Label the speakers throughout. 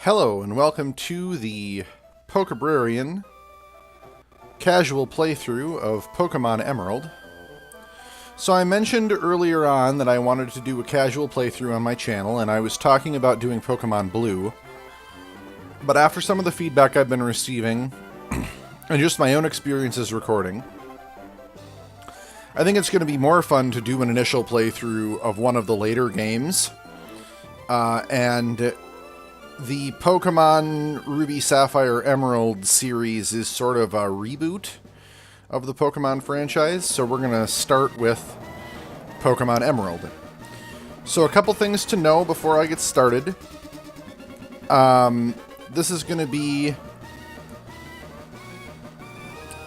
Speaker 1: Hello and welcome to the Pokébrarian casual playthrough of Pokémon Emerald. So I mentioned earlier on that I wanted to do a casual playthrough on my channel, and I was talking about doing Pokémon Blue. But after some of the feedback I've been receiving, and just my own experiences recording, I think it's going to be more fun to do an initial playthrough of one of the later games. And the Pokemon Ruby, Sapphire, Emerald series is sort of a reboot of the Pokemon franchise, so we're going to start with Pokemon Emerald. So a couple things to know before I get started. This is going to be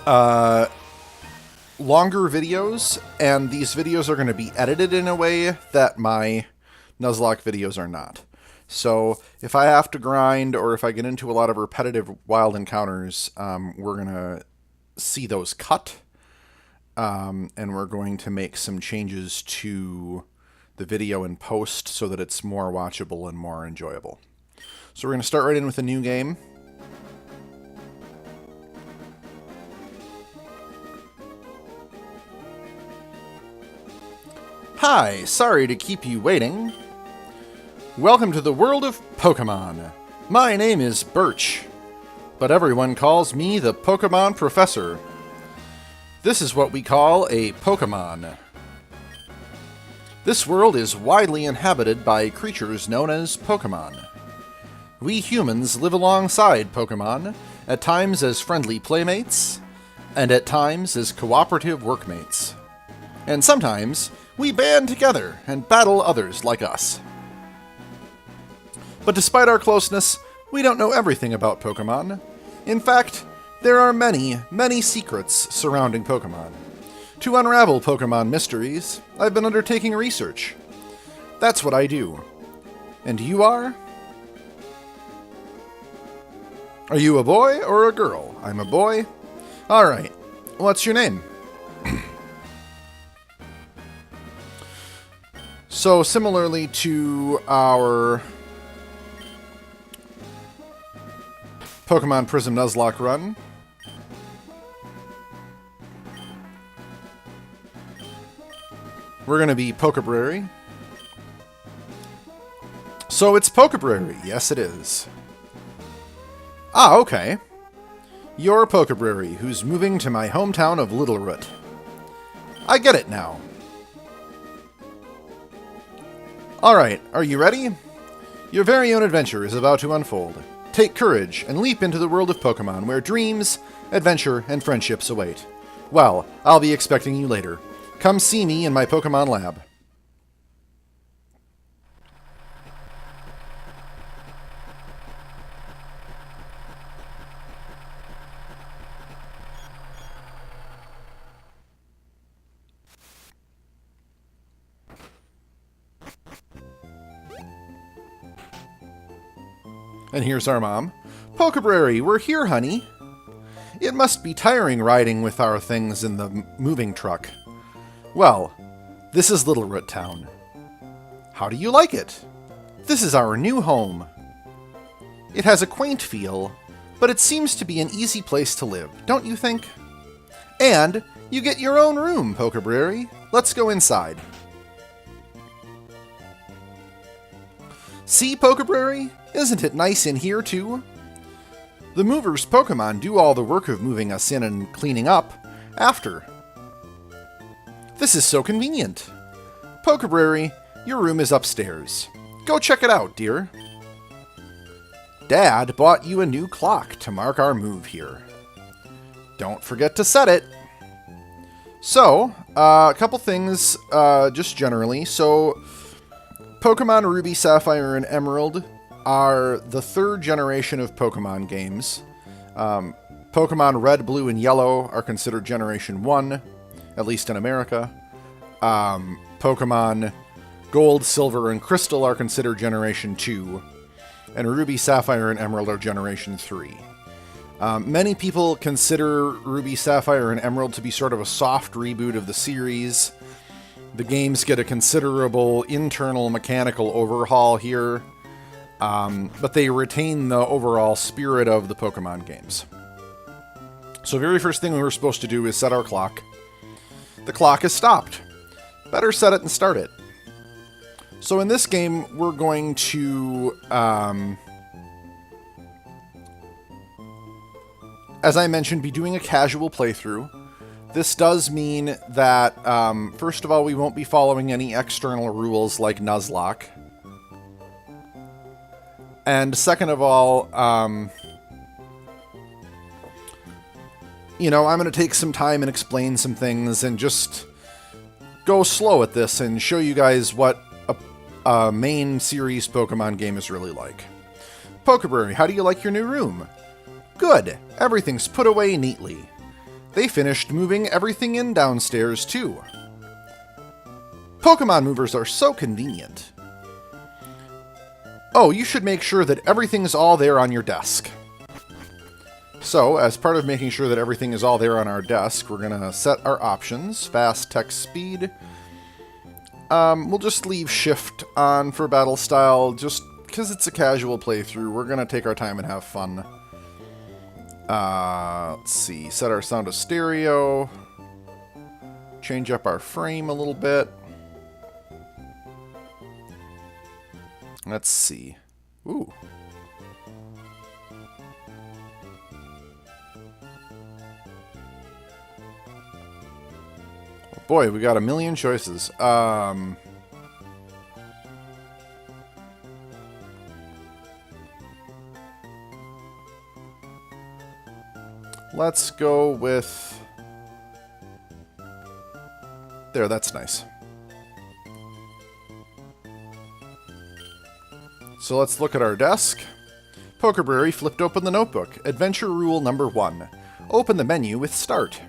Speaker 1: longer videos, and these videos are going to be edited in a way that my Nuzlocke videos are not. So if I have to grind or if I get into a lot of repetitive wild encounters, we're going to see those cut. And we're going to make some changes to the video in post so that it's more watchable and more enjoyable. So we're going to start right in with a new game. Hi, sorry to keep you waiting. Welcome to the world of Pokemon. My name is Birch, but everyone calls me the Pokemon Professor. This is what we call a Pokemon. This world is widely inhabited by creatures known as Pokemon. We humans live alongside Pokemon, at times as friendly playmates, and at times as cooperative workmates. And sometimes we band together and battle others like us. But despite our closeness, we don't know everything about Pokemon. In fact, there are many, many secrets surrounding Pokemon. To unravel Pokemon mysteries, I've been undertaking research. That's what I do. And you are? Are you a boy or a girl? I'm a boy. Alright, what's your name? So similarly to our Pokemon Prism Nuzlocke run, we're going to be Pokébrary. So it's Pokébrary. Yes, it is. Ah, okay. You're Pokébrary, who's moving to my hometown of Littleroot. I get it now. Alright, are you ready? Your very own adventure is about to unfold. Take courage and leap into the world of Pokemon, where dreams, adventure, and friendships await. Well, I'll be expecting you later. Come see me in my Pokemon lab. And here's our mom. Pokébrary, we're here, honey. It must be tiring riding with our things in the moving truck. Well, this is Littleroot Town. How do you like it? This is our new home. It has a quaint feel, but it seems to be an easy place to live, don't you think? And you get your own room, Pokébrary. Let's go inside. See, Pokébrary? Isn't it nice in here, too? The movers Pokemon do all the work of moving us in and cleaning up after. This is so convenient. Pokébrary, your room is upstairs. Go check it out, dear. Dad bought you a new clock to mark our move here. Don't forget to set it. So, a couple things, just generally. So, Pokemon Ruby, Sapphire, and Emerald are the third generation of Pokemon games. Pokemon Red, Blue, and Yellow are considered Generation 1, at least in America. Pokemon Gold, Silver, and Crystal are considered Generation 2. And Ruby, Sapphire, and Emerald are Generation 3. Many people consider Ruby, Sapphire, and Emerald to be sort of a soft reboot of the series. The games get a considerable internal mechanical overhaul here. but they retain the overall spirit of the Pokemon games. So very first thing we were supposed to do is set our clock. The clock is stopped. Better set it and start it. So in this game, we're going to, as I mentioned, be doing a casual playthrough. This does mean that, first of all, we won't be following any external rules like Nuzlocke. And second of all, you know, I'm going to take some time and explain some things and just go slow at this and show you guys what a main series Pokemon game is really like. Pokébrarian, how do you like your new room? Good. Everything's put away neatly. They finished moving everything in downstairs, too. Pokemon movers are so convenient. Oh, you should make sure that everything's all there on your desk. So, as part of making sure that everything is all there on our desk, we're going to set our options. Fast, text, speed. We'll just leave shift on for battle style, just because it's a casual playthrough. We're going to take our time and have fun. Let's see. Set our sound to stereo. Change up our frame a little bit. Let's see. Ooh. Boy, we got a million choices. Let's go with... There, that's nice. So let's look at our desk. Pokébrarian flipped open the notebook. Adventure rule number 1. Open the menu with Start.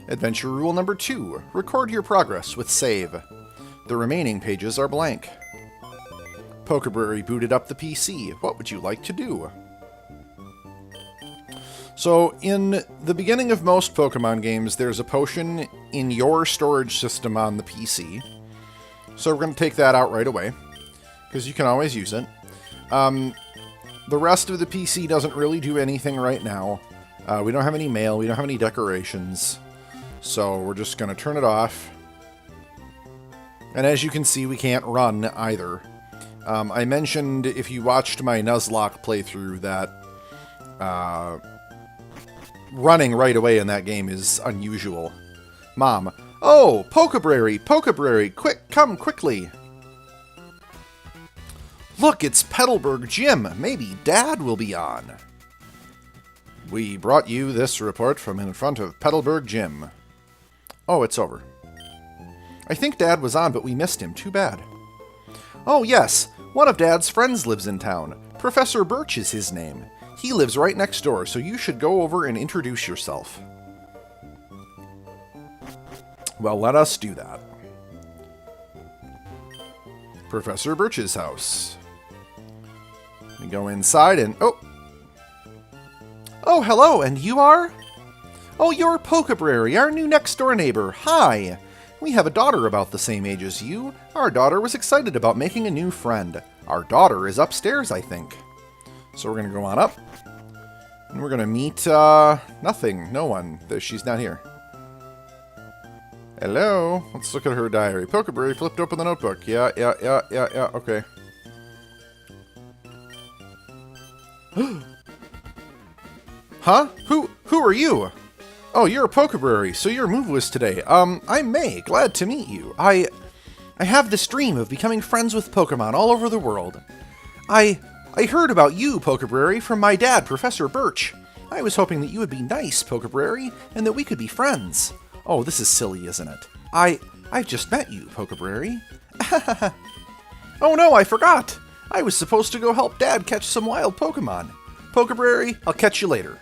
Speaker 1: Adventure rule number 2. Record your progress with Save. The remaining pages are blank. Pokébrarian booted up the PC. What would you like to do? So, in the beginning of most Pokemon games, there's a potion in your storage system on the PC. So we're going to take that out right away, because you can always use it. The rest of the PC doesn't really do anything right now. We don't have any mail, we don't have any decorations. So we're just going to turn it off. And as you can see, we can't run either. I mentioned, if you watched my Nuzlocke playthrough, that running right away in that game is unusual. Mom. Oh, Pokébrarian, Pokébrarian, quick, come quickly. Look, it's Petalburg Gym. Maybe Dad will be on. We brought you this report from in front of Petalburg Gym. Oh, it's over. I think Dad was on, but we missed him. Too bad. Oh, yes. One of Dad's friends lives in town. Professor Birch is his name. He lives right next door, so you should go over and introduce yourself. Well, let us do that. Professor Birch's house. We go inside and... Oh, hello, and you are? Oh, you're Pokébrarian, our new next-door neighbor. Hi. We have a daughter about the same age as you. Our daughter was excited about making a new friend. Our daughter is upstairs, I think. So we're going to go on up. And we're going to meet, nothing. No one. She's not here. Hello. Let's look at her diary. Pokébrarian flipped open the notebook. Yeah. Okay. Huh? Who are you? Oh, you're a Pokébrarian, so your move was today. I'm May. Glad to meet you. I have this dream of becoming friends with Pokemon all over the world. I heard about you, Pokébrarian, from my dad, Professor Birch. I was hoping that you would be nice, Pokébrarian, and that we could be friends. Oh, this is silly, isn't it? I've just met you, Pokébrarian. Oh no, I forgot. I was supposed to go help Dad catch some wild Pokemon. Pokébrarian, I'll catch you later.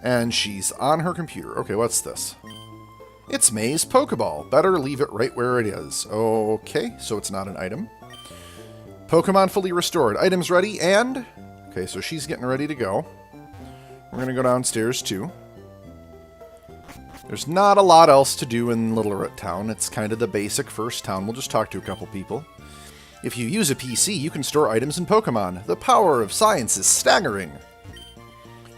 Speaker 1: And she's on her computer. Okay, what's this? It's May's Pokeball. Better leave it right where it is. Okay, so it's not an item. Pokemon fully restored. Items ready and... Okay, so she's getting ready to go. We're going to go downstairs too. There's not a lot else to do in Little Root Town. It's kind of the basic first town. We'll just talk to a couple people. If you use a PC, you can store items in Pokemon. The power of science is staggering.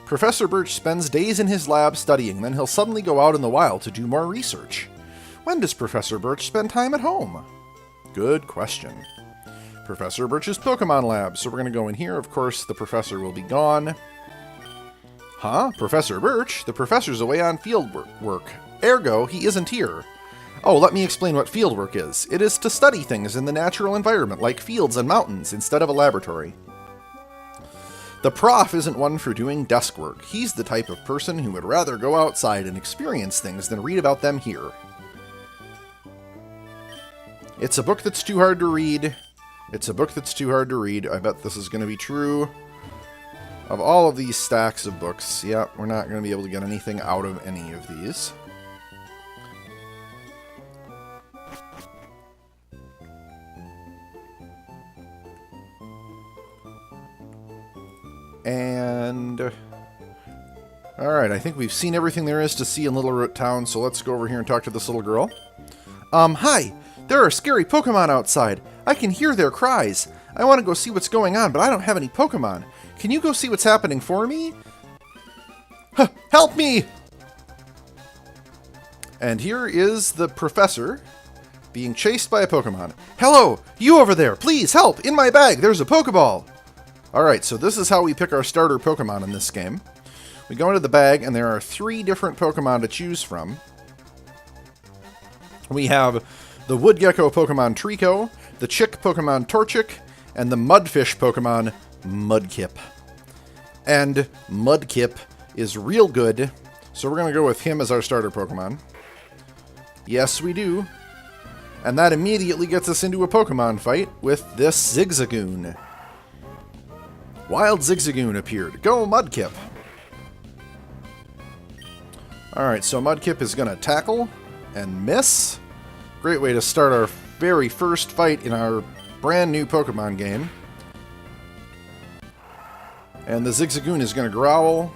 Speaker 1: Professor Birch spends days in his lab studying, then he'll suddenly go out in the wild to do more research. When does Professor Birch spend time at home? Good question. Professor Birch's Pokemon lab. So we're going to go in here. Of course, the professor will be gone. Huh? Professor Birch? The professor's away on field work. Ergo, he isn't here. Oh, let me explain what fieldwork is. It is to study things in the natural environment, like fields and mountains, instead of a laboratory. The prof isn't one for doing desk work. He's the type of person who would rather go outside and experience things than read about them here. It's a book that's too hard to read. It's a book that's too hard to read. I bet this is going to be true of all of these stacks of books. Yeah, we're not going to be able to get anything out of any of these. And alright, I think we've seen everything there is to see in Little Root Town, so let's go over here and talk to this little girl. Hi! There are scary Pokemon outside. I can hear their cries. I want to go see what's going on, but I don't have any Pokemon. Can you go see what's happening for me? Help me! And here is the professor being chased by a Pokemon. Hello! You over there! Please help! In my bag! There's a Pokeball! Alright, so this is how we pick our starter Pokemon in this game. We go into the bag, and there are 3 different Pokemon to choose from. We have the Woodgecko Pokemon Trico, the Chick Pokemon Torchic, and the Mudfish Pokemon Mudkipz. And Mudkipz is real good, so we're going to go with him as our starter Pokemon. Yes, we do. And that immediately gets us into a Pokemon fight with this Zigzagoon. Wild Zigzagoon appeared. Go, Mudkipz! Alright, so Mudkipz is going to tackle and miss. Great way to start our very first fight in our brand new Pokemon game. And the Zigzagoon is going to growl.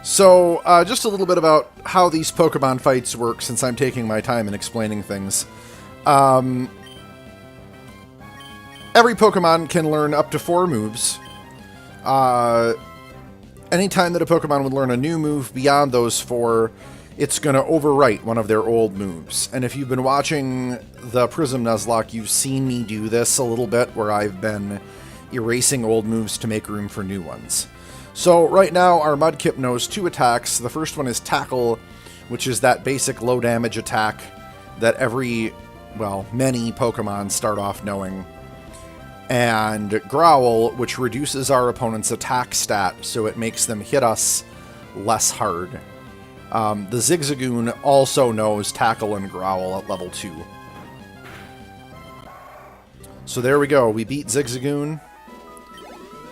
Speaker 1: So, just a little bit about how these Pokemon fights work, since I'm taking my time in explaining things. Every Pokemon can learn up to 4 moves. Anytime that a Pokemon would learn a new move beyond those 4, it's going to overwrite one of their old moves. And if you've been watching the Prism Nuzlocke, you've seen me do this a little bit, where I've been erasing old moves to make room for new ones. So right now, our Mudkipz knows 2 attacks. The first one is Tackle, which is that basic low damage attack that many Pokemon start off knowing. And Growl, which reduces our opponent's attack stat, so it makes them hit us less hard. The Zigzagoon also knows Tackle and Growl at level 2. So there we go. We beat Zigzagoon.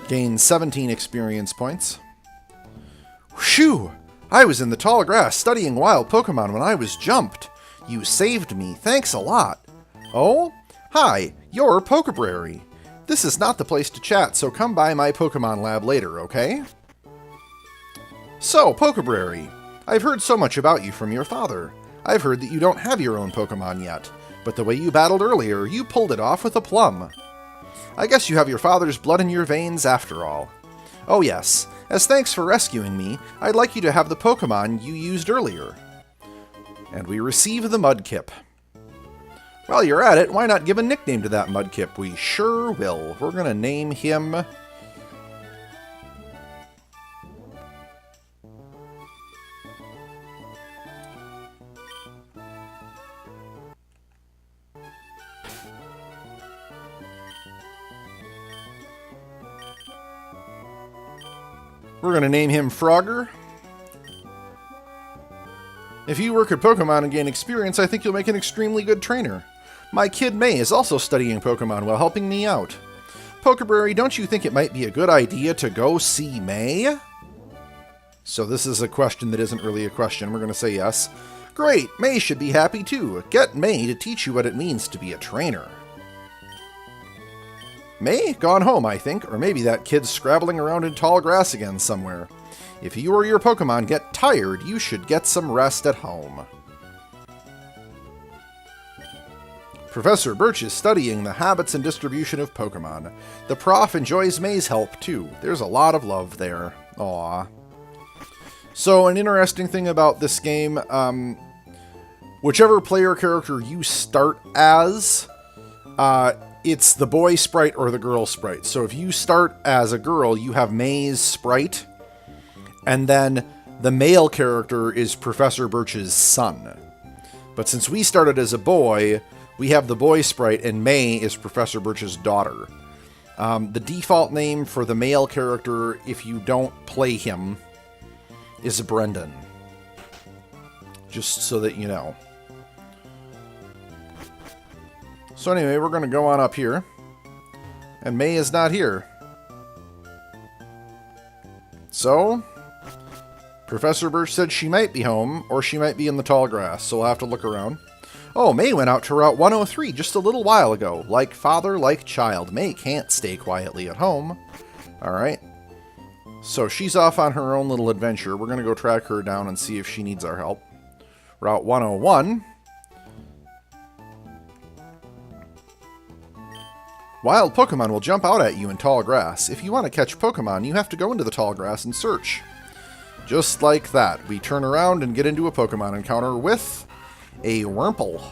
Speaker 1: Gain 17 experience points. Shoo! I was in the tall grass studying wild Pokemon when I was jumped. You saved me. Thanks a lot. Oh? Hi, you're Pokébrarian. This is not the place to chat, so come by my Pokemon lab later, okay? So, Pokébrarian, I've heard so much about you from your father. I've heard that you don't have your own Pokemon yet, but the way you battled earlier, you pulled it off with aplomb. I guess you have your father's blood in your veins after all. Oh yes, as thanks for rescuing me, I'd like you to have the Pokemon you used earlier. And we receive the Mudkipz. While you're at it, why not give a nickname to that Mudkipz? We sure will. We're going to name him... Frogger. If you work at Pokemon and gain experience, I think you'll make an extremely good trainer. My kid May is also studying Pokemon while helping me out. Pokébrarian, don't you think it might be a good idea to go see May? So this is a question that isn't really a question. We're going to say yes. Great, May should be happy too. Get May to teach you what it means to be a trainer. May? Gone home, I think. Or maybe that kid's scrabbling around in tall grass again somewhere. If you or your Pokemon get tired, you should get some rest at home. Professor Birch is studying the habits and distribution of Pokemon. The prof enjoys May's help, too. There's a lot of love there. Aww. So, an interesting thing about this game, whichever player character you start as, it's the boy sprite or the girl sprite. So if you start as a girl, you have May's sprite, and then the male character is Professor Birch's son. But since we started as a boy, we have the boy sprite, and May is Professor Birch's daughter. The default name for the male character, if you don't play him, is Brendan. Just so that you know. So anyway, we're going to go on up here. And May is not here. So, Professor Birch said she might be home, or she might be in the tall grass, so we'll have to look around. Oh, May went out to Route 103 just a little while ago. Like father, like child. May can't stay quietly at home. Alright. So she's off on her own little adventure. We're going to go track her down and see if she needs our help. Route 101. Wild Pokemon will jump out at you in tall grass. If you want to catch Pokemon, you have to go into the tall grass and search. Just like that, we turn around and get into a Pokemon encounter with a Wurmple.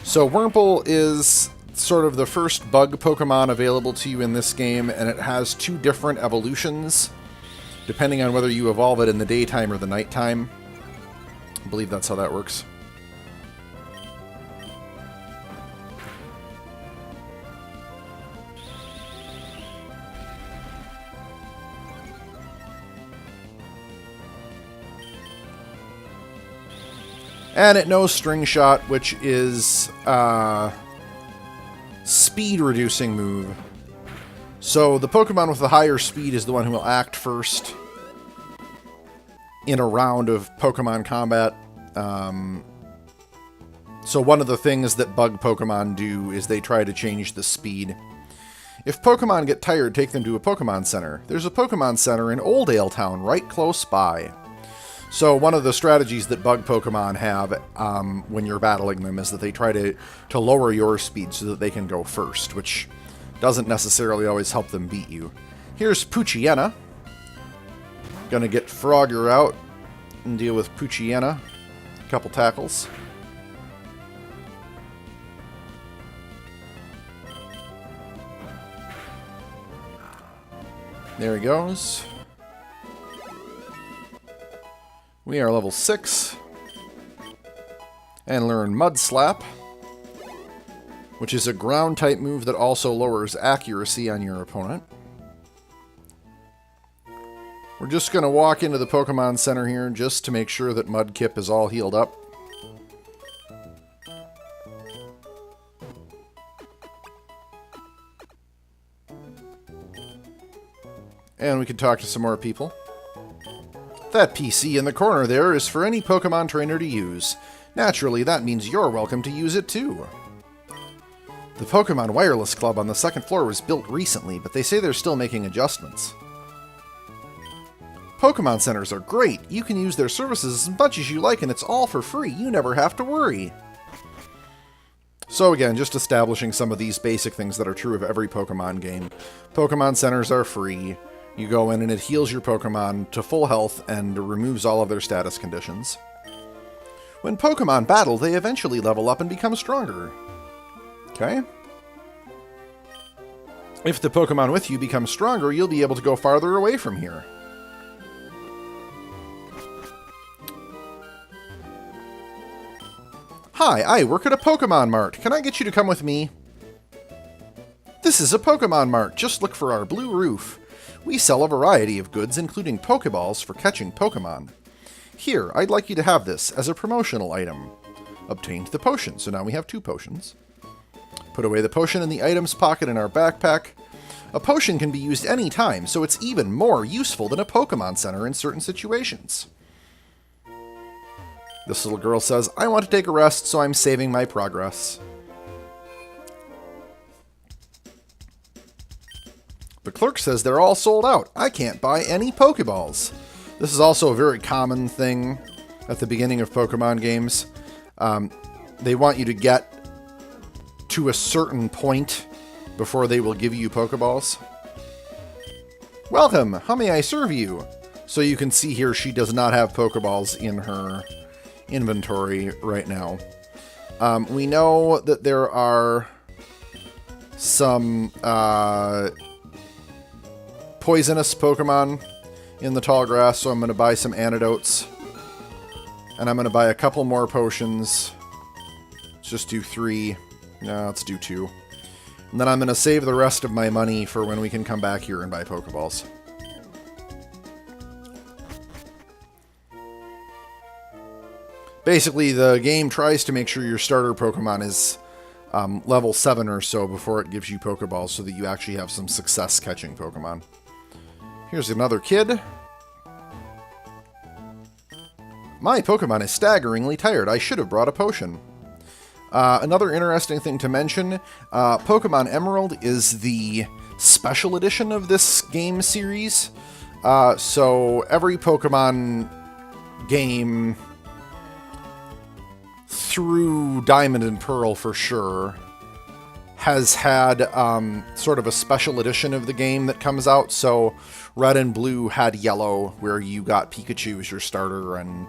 Speaker 1: So Wurmple is sort of the first bug Pokemon available to you in this game, and it has two different evolutions, depending on whether you evolve it in the daytime or the nighttime. I believe that's how that works. And it knows String Shot, which is speed-reducing move. So the Pokemon with the higher speed is the one who will act first in a round of Pokemon combat. So one of the things that bug Pokemon do is they try to change the speed. If Pokemon get tired, take them to a Pokemon Center. There's a Pokemon Center in Oldale Town, right close by. So one of the strategies that bug Pokemon have when you're battling them is that they try to lower your speed so that they can go first, which doesn't necessarily always help them beat you. Here's Poochyena. Gonna get Frogger out and deal with Poochyena. A couple tackles. There he goes. We are level 6. And learn Mud Slap, which is a ground-type move that also lowers accuracy on your opponent. We're just going to walk into the Pokemon Center here just to make sure that Mudkipz is all healed up. And we can talk to some more people. That PC in the corner there is for any Pokemon trainer to use. Naturally, that means you're welcome to use it too. The Pokemon Wireless Club on the second floor was built recently, but they say they're still making adjustments. Pokemon Centers are great. You can use their services as much as you like, and it's all for free. You never have to worry. So again, just establishing some of these basic things that are true of every Pokemon game. Pokemon Centers are free. You go in and it heals your Pokemon to full health and removes all of their status conditions. When Pokemon battle, they eventually level up and become stronger. Okay? If the Pokemon with you becomes stronger, you'll be able to go farther away from here. Hi, I work at a Pokemon Mart. Can I get you to come with me? This is a Pokemon Mart. Just look for our blue roof. We sell a variety of goods, including Pokeballs for catching Pokemon. Here, I'd like you to have this as a promotional item. Obtained the potion, so now we have 2 potions. Put away the potion in the items pocket in our backpack. A potion can be used any time, so it's even more useful than a Pokemon Center in certain situations. This little girl says, I want to take a rest, so I'm saving my progress. The clerk says they're all sold out. I can't buy any Pokeballs. This is also a very common thing at the beginning of Pokemon games. They want you to get to a certain point before they will give you Pokeballs. Welcome! How may I serve you? So you can see here she does not have Pokeballs in her inventory right now. We know that there are some poisonous Pokemon in the tall grass, so I'm going to buy some antidotes. And I'm going to buy a couple more potions. Let's just do 3. No, let's do 2. And then I'm going to save the rest of my money for when we can come back here and buy Pokeballs. Basically, the game tries to make sure your starter Pokemon is level 7 or so before it gives you Pokeballs so that you actually have some success catching Pokemon. Here's another kid. My Pokemon is staggeringly tired. I should have brought a potion. Another interesting thing to mention, Pokemon Emerald is the special edition of this game series. So every Pokemon game through Diamond and Pearl for sure has had sort of a special edition of the game that comes out. So Red and Blue had Yellow, where you got Pikachu as your starter, and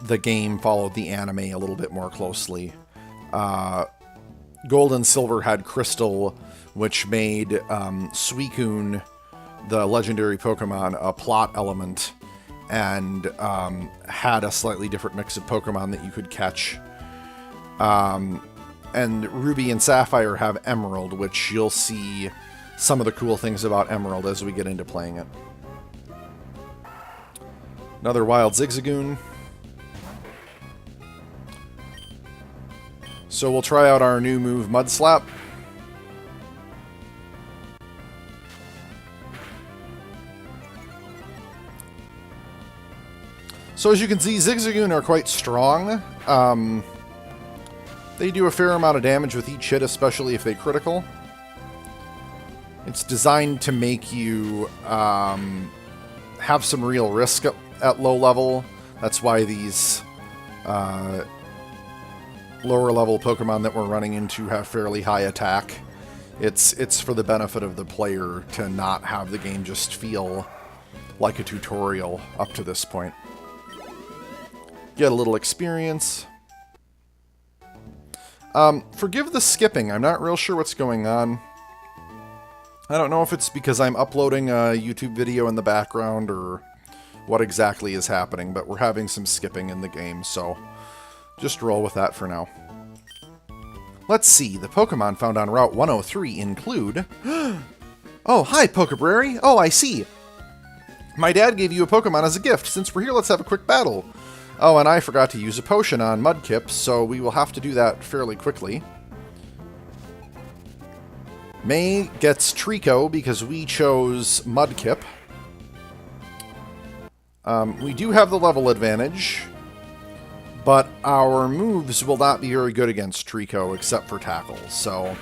Speaker 1: the game followed the anime a little bit more closely. Gold and Silver had Crystal, which made Suicune, the legendary Pokemon, a plot element, and had a slightly different mix of Pokemon that you could catch. And Ruby and Sapphire have Emerald, which you'll see some of the cool things about Emerald as we get into playing it. Another wild Zigzagoon. So we'll try out our new move, Mud Slap. So as you can see, Zigzagoon are quite strong. They do a fair amount of damage with each hit, especially if they critical. It's designed to make you have some real risk at low level. That's why these lower level Pokemon that we're running into have fairly high attack. It's for the benefit of the player to not have the game just feel like a tutorial up to this point. Get a little experience. Forgive the skipping. I'm not real sure what's going on. I don't know if it's because I'm uploading a YouTube video in the background or what exactly is happening, but we're having some skipping in the game, so just roll with that for now. Let's see. The Pokemon found on Route 103 include... Oh, hi, Pokébrarian. Oh, I see. My dad gave you a Pokemon as a gift. Since we're here, let's have a quick battle. Oh, and I forgot to use a potion on Mudkipz, so we will have to do that fairly quickly. May gets Trico because we chose Mudkip. We do have the level advantage, but our moves will not be very good against Trico except for Tackle, so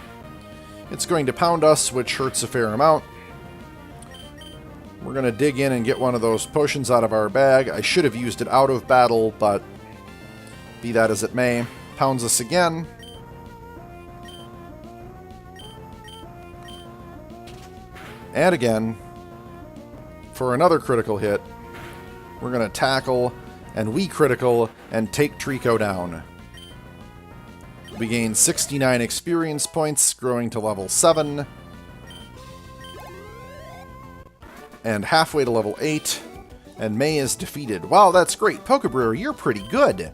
Speaker 1: it's going to pound us, which hurts a fair amount. We're going to dig in and get one of those potions out of our bag. I should have used it out of battle, but be that as it may. Pounds us again. And again. For another critical hit. We're going to tackle, and we critical, and take Trico down. We gain 69 experience points, growing to level 7. And halfway to level 8, and May is defeated. Wow, that's great. Pokébrarian, you're pretty good.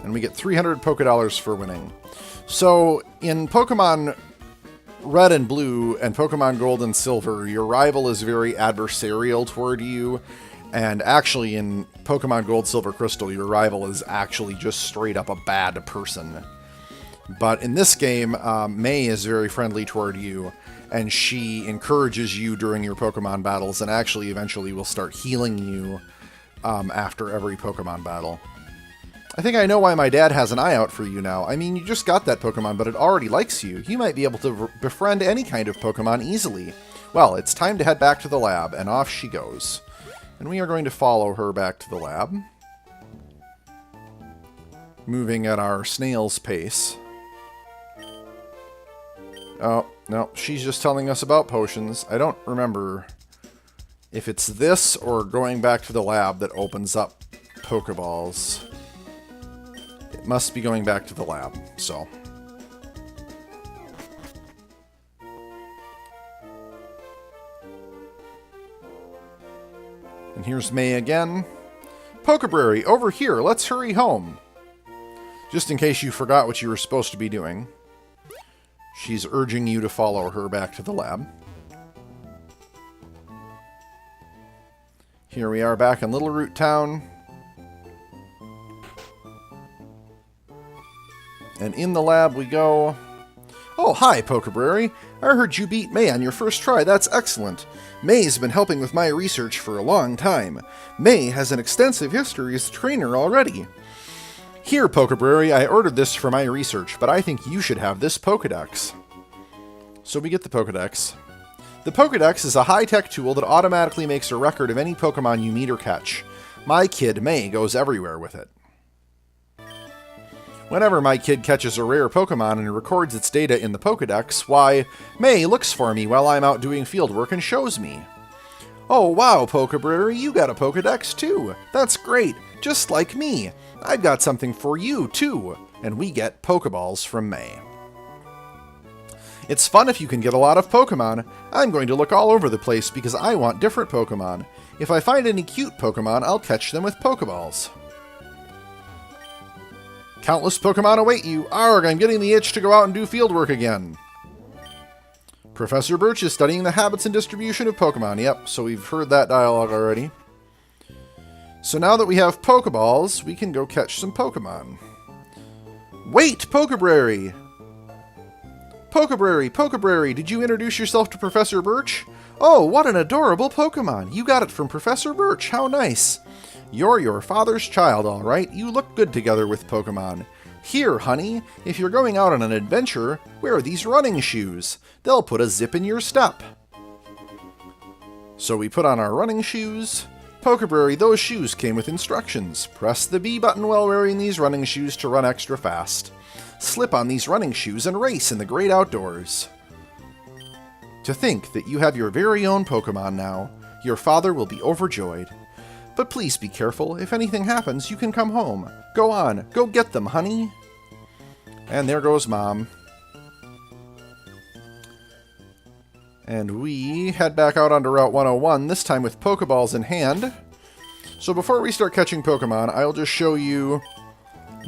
Speaker 1: And we get 300 Pokédollars for winning. So, in Pokemon Red and Blue and Pokemon Gold and Silver, your rival is very adversarial toward you. And actually, in Pokemon Gold, Silver, Crystal, your rival is actually just straight up a bad person. But in this game, May is very friendly toward you. And she encourages you during your Pokemon battles, and actually eventually will start healing you after every Pokemon battle. I think I know why my dad has an eye out for you now. I mean, you just got that Pokemon, but it already likes you. You might be able to befriend any kind of Pokemon easily. Well, it's time to head back to the lab, and off she goes. And we are going to follow her back to the lab, moving at our snail's pace. Oh, no, she's just telling us about potions. I don't remember if it's this or going back to the lab that opens up Pokeballs. It must be going back to the lab, so. And here's May again. Pokebrary, over here, let's hurry home. Just in case you forgot what you were supposed to be doing. She's urging you to follow her back to the lab. Here we are back in Little Root Town. And in the lab we go. Oh, hi, Pokebrary. I heard you beat May on your first try. That's excellent. May's been helping with my research for a long time. May has an extensive history as a trainer already. Here, Pokebrary, I ordered this for my research, but I think you should have this Pokedex. So we get the Pokedex. The Pokedex is a high-tech tool that automatically makes a record of any Pokemon you meet or catch. My kid, May, goes everywhere with it. Whenever my kid catches a rare Pokemon and records its data in the Pokedex, why, May looks for me while I'm out doing fieldwork and shows me. Oh wow, Pokebrary, you got a Pokedex too. That's great, just like me. I've got something for you too. And we get Pokeballs from May. It's fun if you can get a lot of Pokemon. I'm going to look all over the place because I want different Pokemon. If I find any cute Pokemon, I'll catch them with Pokeballs. Countless Pokemon await you. Arg, I'm getting the itch to go out and do fieldwork again. Professor Birch is studying the habits and distribution of Pokemon. Yep, so we've heard that dialogue already. So now that we have Pokeballs, we can go catch some Pokemon. Wait, Pokebrary! Pokebrary, Pokebrary, did you introduce yourself to Professor Birch? Oh, what an adorable Pokemon! You got it from Professor Birch, how nice! You're your father's child, all right. You look good together with Pokemon. Here, honey, if you're going out on an adventure, wear these running shoes. They'll put a zip in your step. So we put on our running shoes. Pokebrary, those shoes came with instructions. Press the B button while wearing these running shoes to run extra fast. Slip on these running shoes and race in the great outdoors. To think that you have your very own Pokemon now. Your father will be overjoyed. But please be careful. If anything happens, you can come home. Go on. Go get them, honey. And there goes Mom. And we head back out onto Route 101, this time with Pokeballs in hand. So before we start catching Pokemon, I'll just show you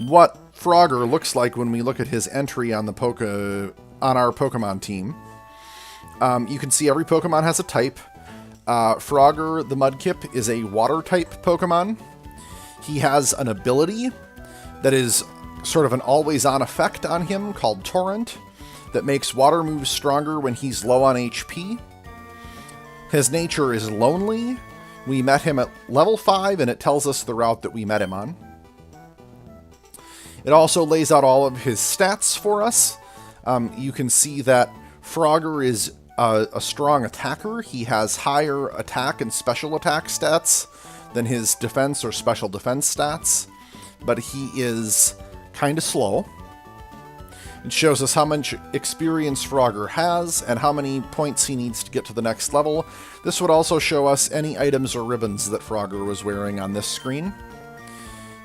Speaker 1: what Frogger looks like when we look at his entry on the on our Pokemon team. You can see every Pokemon has a type. Frogger, the Mudkipz, is a water-type Pokemon. He has an ability that is sort of an always-on effect on him called Torrent that makes water moves stronger when he's low on HP. His nature is lonely. We met him at level 5, and it tells us the route that we met him on. It also lays out all of his stats for us. You can see that Frogger is a strong attacker. He has higher attack and special attack stats than his defense or special defense stats, but he is kind of slow. It shows us how much experience Frogger has and how many points he needs to get to the next level. This would also show us any items or ribbons that Frogger was wearing on this screen.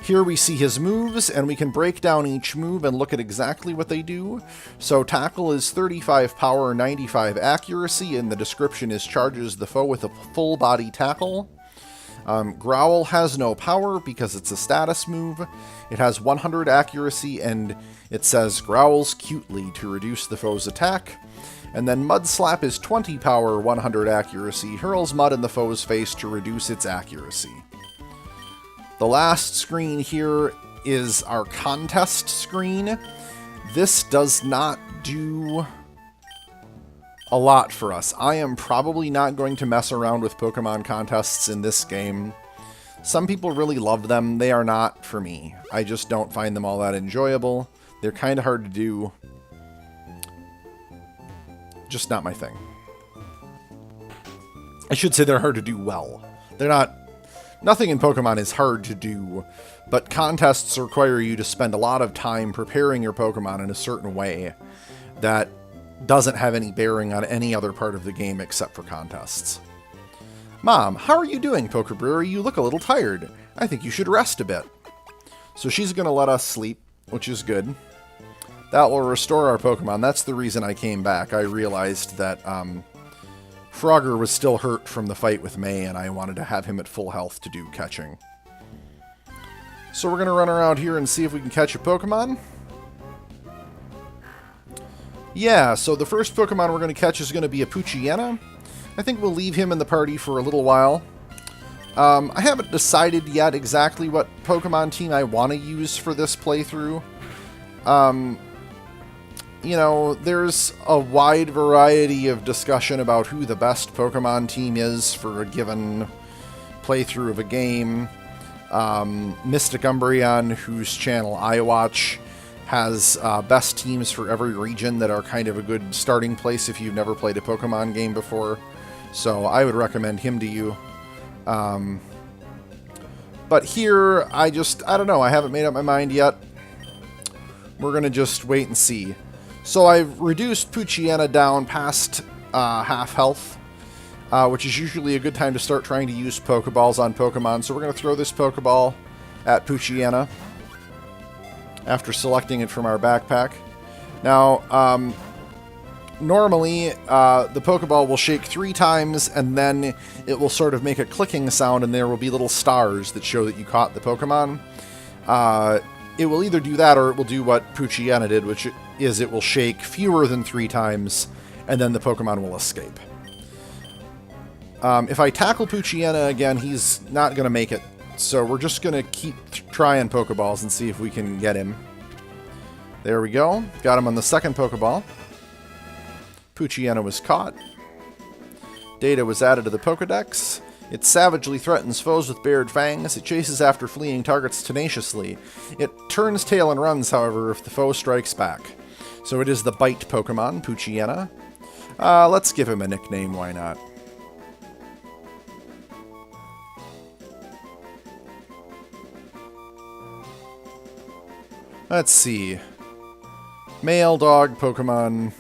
Speaker 1: Here we see his moves, and we can break down each move and look at exactly what they do. So Tackle is 35 power, 95 accuracy, and the description is charges the foe with a full body tackle. Growl has no power because it's a status move. It has 100 accuracy, and it says growls cutely to reduce the foe's attack. And then Mud Slap is 20 power, 100 accuracy, hurls mud in the foe's face to reduce its accuracy. The last screen here is our contest screen. This does not do a lot for us. I am probably not going to mess around with Pokemon contests in this game. Some people really love them. They are not for me. I just don't find them all that enjoyable. They're kind of hard to do. Just not my thing. I should say they're hard to do well. They're not... Nothing in Pokemon is hard to do, but contests require you to spend a lot of time preparing your Pokemon in a certain way that doesn't have any bearing on any other part of the game except for contests. Mom, how are you doing, Pokebrary? You look a little tired. I think you should rest a bit. So she's going to let us sleep, which is good. That will restore our Pokemon. That's the reason I came back. I realized that Frogger was still hurt from the fight with May, and I wanted to have him at full health to do catching. So we're going to run around here and see if we can catch a Pokemon. Yeah, so the first Pokemon we're going to catch is going to be a Poochyena. I think we'll leave him in the party for a little while. I haven't decided yet exactly what Pokemon team I want to use for this playthrough. You know, there's a wide variety of discussion about who the best Pokemon team is for a given playthrough of a game. Mystic Umbreon, whose channel I watch, has best teams for every region that are kind of a good starting place if you've never played a Pokemon game before. So I would recommend him to you. But here, I don't know, I haven't made up my mind yet. We're going to just wait and see. So I've reduced Poochyena down past half health, which is usually a good time to start trying to use Pokeballs on Pokemon. So we're going to throw this Pokeball at Poochyena after selecting it from our backpack. Now, normally, the Pokeball will shake 3 times, and then it will sort of make a clicking sound, and there will be little stars that show that you caught the Pokemon. It will either do that, or it will do what Poochyena did, which is it will shake fewer than 3 times, and then the Pokemon will escape. If I tackle Poochyena again, he's not going to make it, so we're just going to keep trying Pokeballs and see if we can get him. There we go. Got him on the second Pokeball. Poochyena was caught. Data was added to the Pokedex. It savagely threatens foes with bared fangs. It chases after fleeing targets tenaciously. It turns tail and runs, however, if the foe strikes back. So it is the Bite Pokemon, Poochyena. Let's give him a nickname, why not? Let's see. Male dog Pokemon.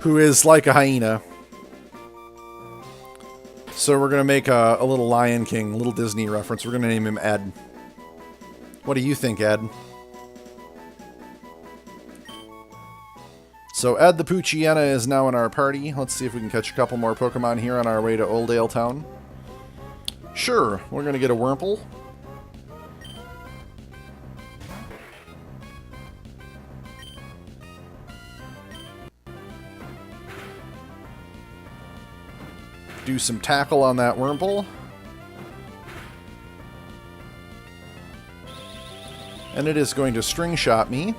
Speaker 1: Who is like a hyena. So we're going to make a little Lion King, a little Disney reference. We're going to name him Ed. What do you think, Ed? So Ed the Poochyena is now in our party. Let's see if we can catch a couple more Pokemon here on our way to Oldale Town. Sure, we're going to get a Wurmple. Do some tackle on that Wurmple. And it is going to string shot me.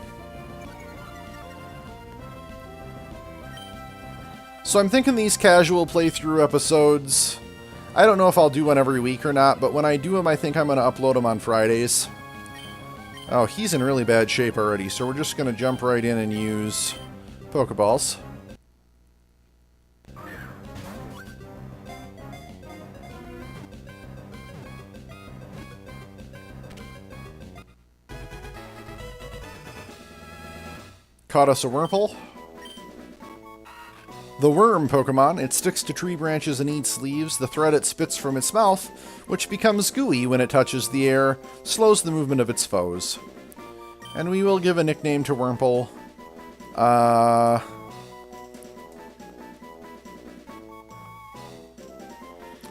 Speaker 1: So I'm thinking these casual playthrough episodes, I don't know if I'll do one every week or not, but when I do them, I think I'm going to upload them on Fridays. Oh, he's in really bad shape already, so we're just going to jump right in and use Pokeballs. Caught us a Wurmple. The Worm Pokemon. It sticks to tree branches and eats leaves. The thread it spits from its mouth, which becomes gooey when it touches the air, slows the movement of its foes. And we will give a nickname to Wurmple.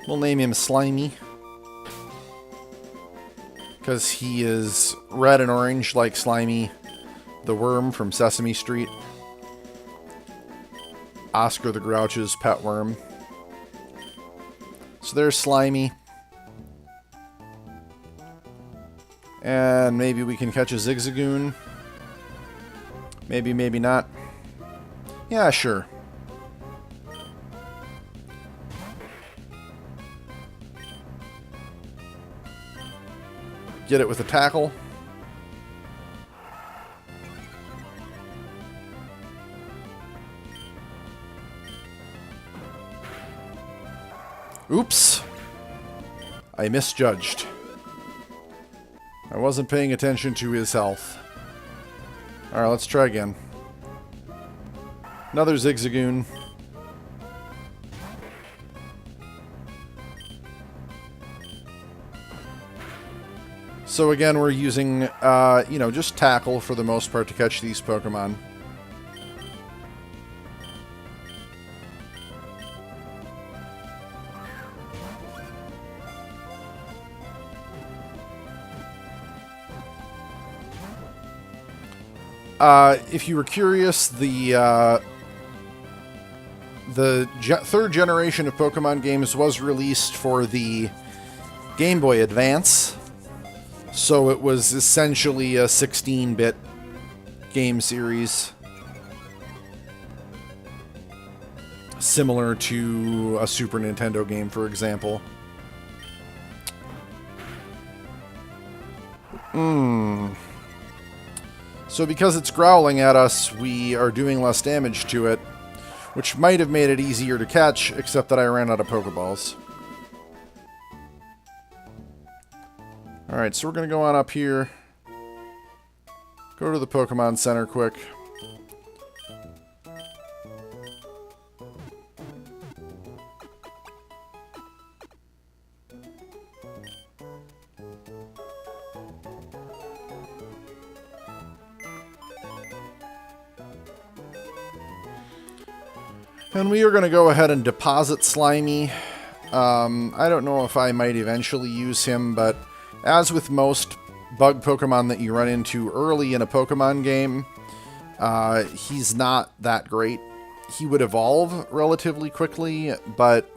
Speaker 1: We'll name him Slimy. Because he is red and orange like Slimy the Worm from Sesame Street. Oscar the Grouch's pet worm. So there's Slimy. And maybe we can catch a Zigzagoon. Maybe, maybe not. Yeah, sure. Get it with a tackle. Oops. I misjudged. I wasn't paying attention to his health. Alright, let's try again. Another Zigzagoon. So again, we're using, you know, just tackle for the most part to catch these Pokemon. If you were curious, the third generation of Pokemon games was released for the Game Boy Advance. So it was essentially a 16-bit game series. Similar to a Super Nintendo game, for example. So because it's growling at us, we are doing less damage to it, which might have made it easier to catch, except that I ran out of Pokeballs. Alright, so we're going to go on up here. Go to the Pokemon Center quick. And we are going to go ahead and deposit Slimy. I don't know if I might eventually use him, but as with most bug Pokemon that you run into early in a Pokemon game, he's not that great. He would evolve relatively quickly, but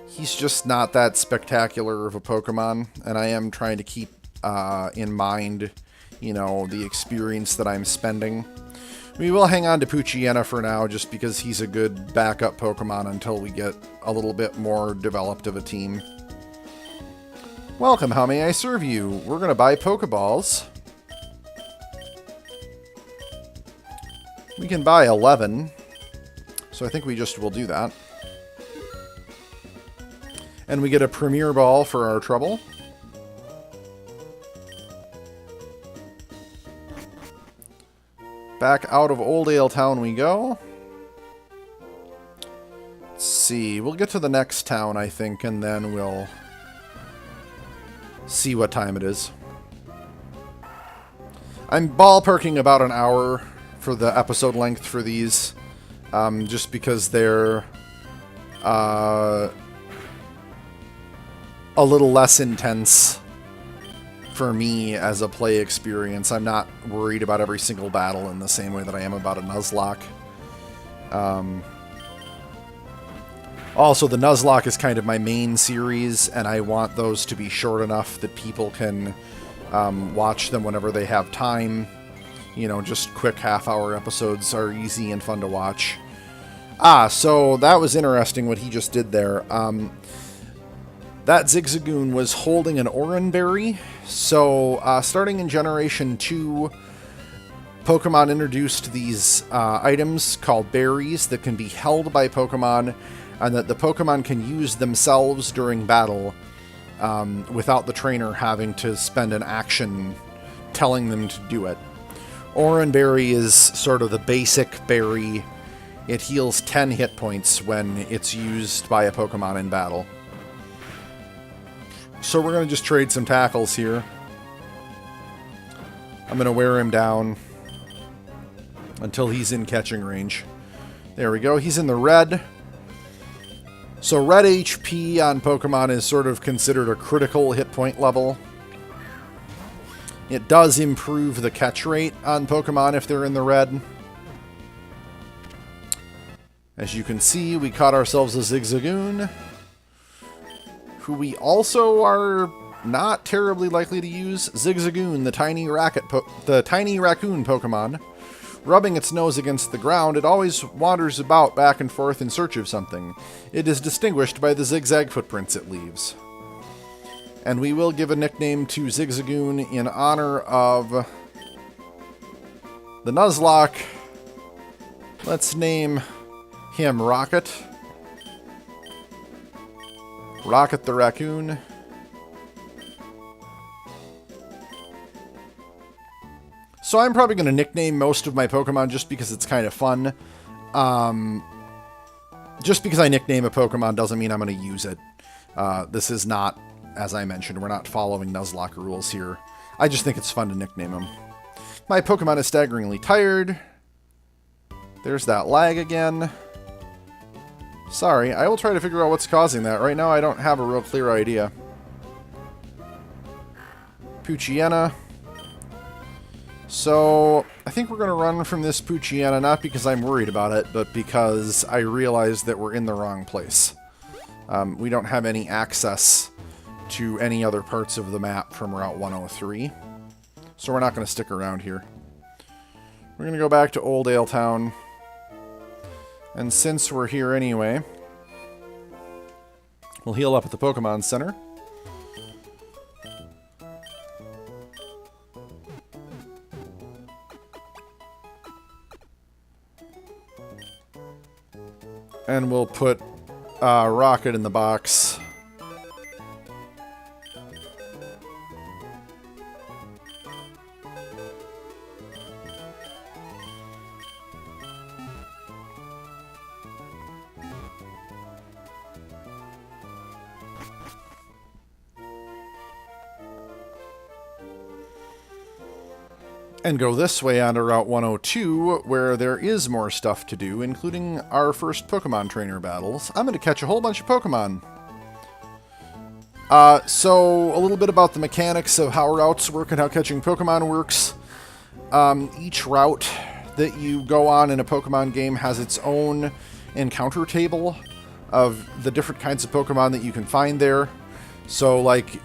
Speaker 1: he's just not that spectacular of a Pokemon, and I am trying to keep in mind, you know, the experience that I'm spending. We will hang on to Poochyena for now, just because he's a good backup Pokemon until we get a little bit more developed of a team. Welcome, how may I serve you? We're going to buy Pokeballs. We can buy 11, so I think we just will do that. And we get a Premier Ball for our trouble. Back out of Oldale Town we go. Let's see, we'll get to the next town, I think, and then we'll see what time it is. I'm ballparking about an hour for the episode length for these, just because they're a little less intense for me as a play experience. I'm not worried about every single battle in the same way that I am about a Nuzlocke. Also, the Nuzlocke is kind of my main series, and I want those to be short enough that people can watch them whenever they have time. You know, just quick half-hour episodes are easy and fun to watch. So that was interesting what he just did there. That Zigzagoon was holding an Oranberry. So, starting in Generation 2, Pokemon introduced these items called berries that can be held by Pokemon, and that the Pokemon can use themselves during battle without the trainer having to spend an action telling them to do it. Oranberry is sort of the basic berry. It heals 10 hit points when it's used by a Pokemon in battle. So we're going to just trade some tackles here. I'm going to wear him down until he's in catching range. There we go. He's in the red. So red HP on Pokemon is sort of considered a critical hit point level. It does improve the catch rate on Pokemon if they're in the red. As you can see, we caught ourselves a Zigzagoon, who we also are not terribly likely to use. Zigzagoon, the tiny raccoon Pokemon. Rubbing its nose against the ground, it always wanders about back and forth in search of something. It is distinguished by the zigzag footprints it leaves. And we will give a nickname to Zigzagoon in honor of the Nuzlocke. Let's name him Rocket. Rocket the raccoon. So I'm probably going to nickname most of my Pokemon just because it's kind of fun. Just because I nickname a Pokemon doesn't mean I'm going to use it. This is not, as I mentioned, we're not following Nuzlocke rules here. I just think it's fun to nickname them. My Pokemon is staggeringly tired. There's that lag again. Sorry, I will try to figure out what's causing that. Right now I don't have a real clear idea. Poochyena. So, I think we're going to run from this Poochyena, not because I'm worried about it, but because I realize that we're in the wrong place. We don't have any access to any other parts of the map from Route 103. So we're not going to stick around here. We're going to go back to Old Ale Town. And since we're here anyway, we'll heal up at the Pokemon Center. And we'll put Rocket in the box. And go this way onto Route 102, where there is more stuff to do, including our first Pokemon trainer battles. I'm going to catch a whole bunch of Pokemon. So, a little bit about the mechanics of how routes work and how catching Pokemon works. Each route that you go on in a Pokemon game has its own encounter table of the different kinds of Pokemon that you can find there. So, like,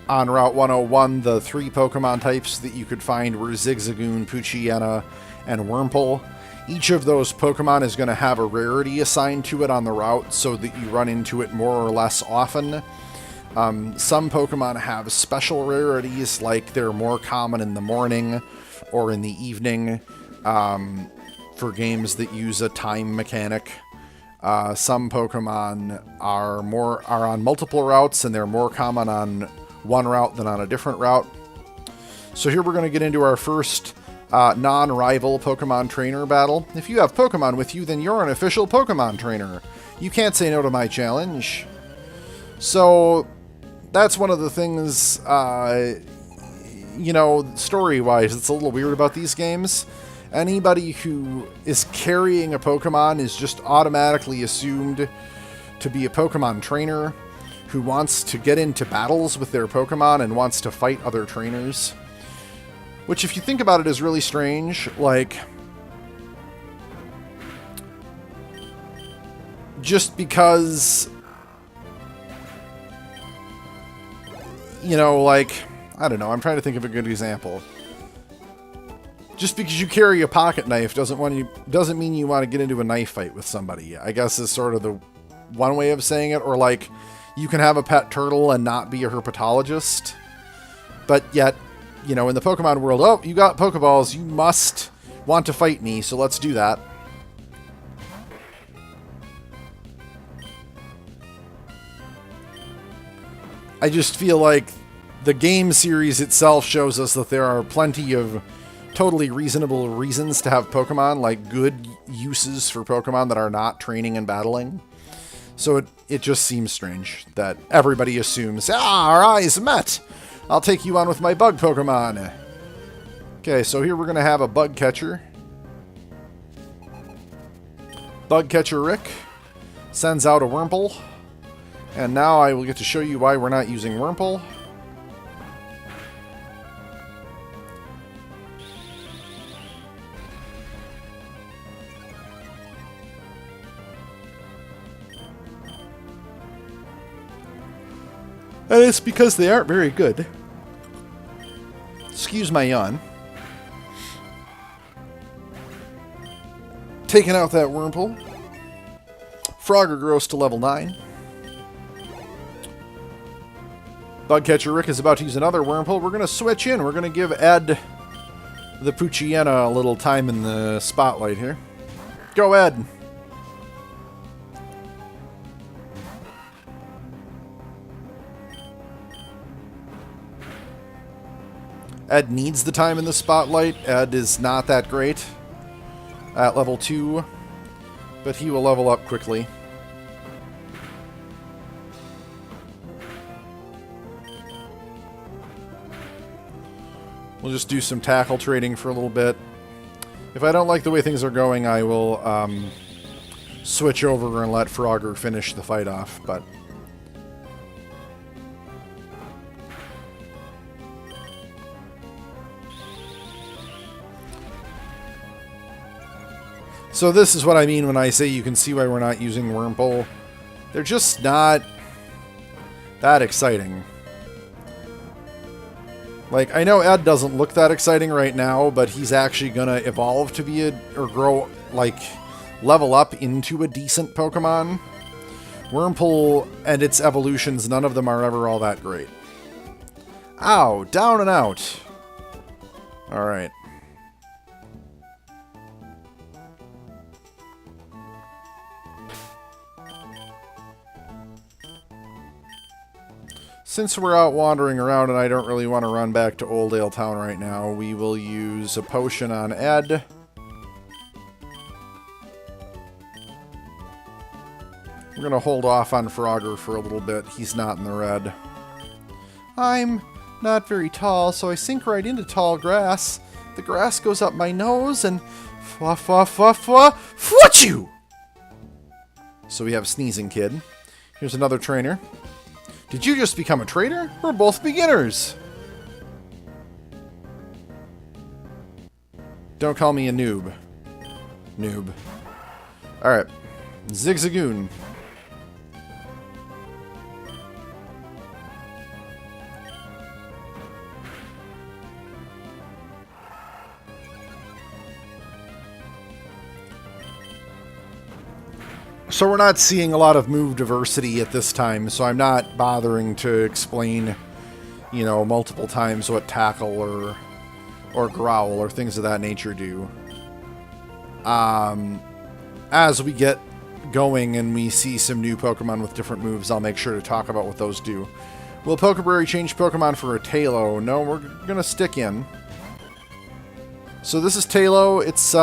Speaker 1: on Route 101, the 3 Pokemon types that you could find were Zigzagoon, Poochyena, and Wurmple. Each of those Pokemon is going to have a rarity assigned to it on the route so that you run into it more or less often. Some Pokemon have special rarities, like they're more common in the morning or in the evening for games that use a time mechanic. Some Pokemon are on multiple routes and they're more common on one route than on a different route. So here we're going to get into our first non-rival Pokemon trainer battle. If you have Pokemon with you, then you're an official Pokemon trainer. You can't say no to my challenge. So that's one of the things, you know, story-wise, it's a little weird about these games. Anybody who is carrying a Pokemon is just automatically assumed to be a Pokemon trainer who wants to get into battles with their Pokemon and wants to fight other trainers. Which, if you think about it, is really strange. Like, just because, you know, like, I don't know, I'm trying to think of a good example. Just because you carry a pocket knife doesn't mean you want to get into a knife fight with somebody, I guess is sort of the one way of saying it. Or like, you can have a pet turtle and not be a herpetologist, but yet, you know, in the Pokemon world, oh, you got Pokeballs, you must want to fight me, so let's do that. I just feel like the game series itself shows us that there are plenty of totally reasonable reasons to have Pokemon, like good uses for Pokemon that are not training and battling. So it just seems strange that everybody assumes, our eyes met! I'll take you on with my bug Pokemon. Okay, so here we're going to have a bug catcher. Bug catcher Rick sends out a Wurmple. And now I will get to show you why we're not using Wurmple. And it's because they aren't very good. Excuse my yawn. Taking out that Wurmple. Frogger grows to level 9. Bugcatcher Rick is about to use another Wurmple. We're going to switch in. We're going to give Ed the Poochyena a little time in the spotlight here. Go, Ed. Ed needs the time in the spotlight. Ed is not that great at level 2, but he will level up quickly. We'll just do some tackle trading for a little bit. If I don't like the way things are going, I will switch over and let Frogger finish the fight off, but... So this is what I mean when I say you can see why we're not using Wurmple. They're just not that exciting. Like, I know Ed doesn't look that exciting right now, but he's actually gonna evolve to be or grow, like, level up into a decent Pokemon. Wurmple and its evolutions, none of them are ever all that great. Ow, down and out. Alright. Since we're out wandering around and I don't really want to run back to Oldale Town right now, we will use a potion on Ed. We're going to hold off on Frogger for a little bit. He's not in the red. I'm not very tall, so I sink right into tall grass. The grass goes up my nose and... Fwatchu! So we have Sneezing Kid. Here's another trainer. Did you just become a trader? We're both beginners. Don't call me a noob. Noob. Alright. Zigzagoon. So we're not seeing a lot of move diversity at this time, so I'm not bothering to explain, you know, multiple times what Tackle or Growl or things of that nature do. As we get going and we see some new Pokemon with different moves, I'll make sure to talk about what those do. Will Pokebrary change Pokemon for a Tailo? No, we're going to stick in. So this is Tailo. It's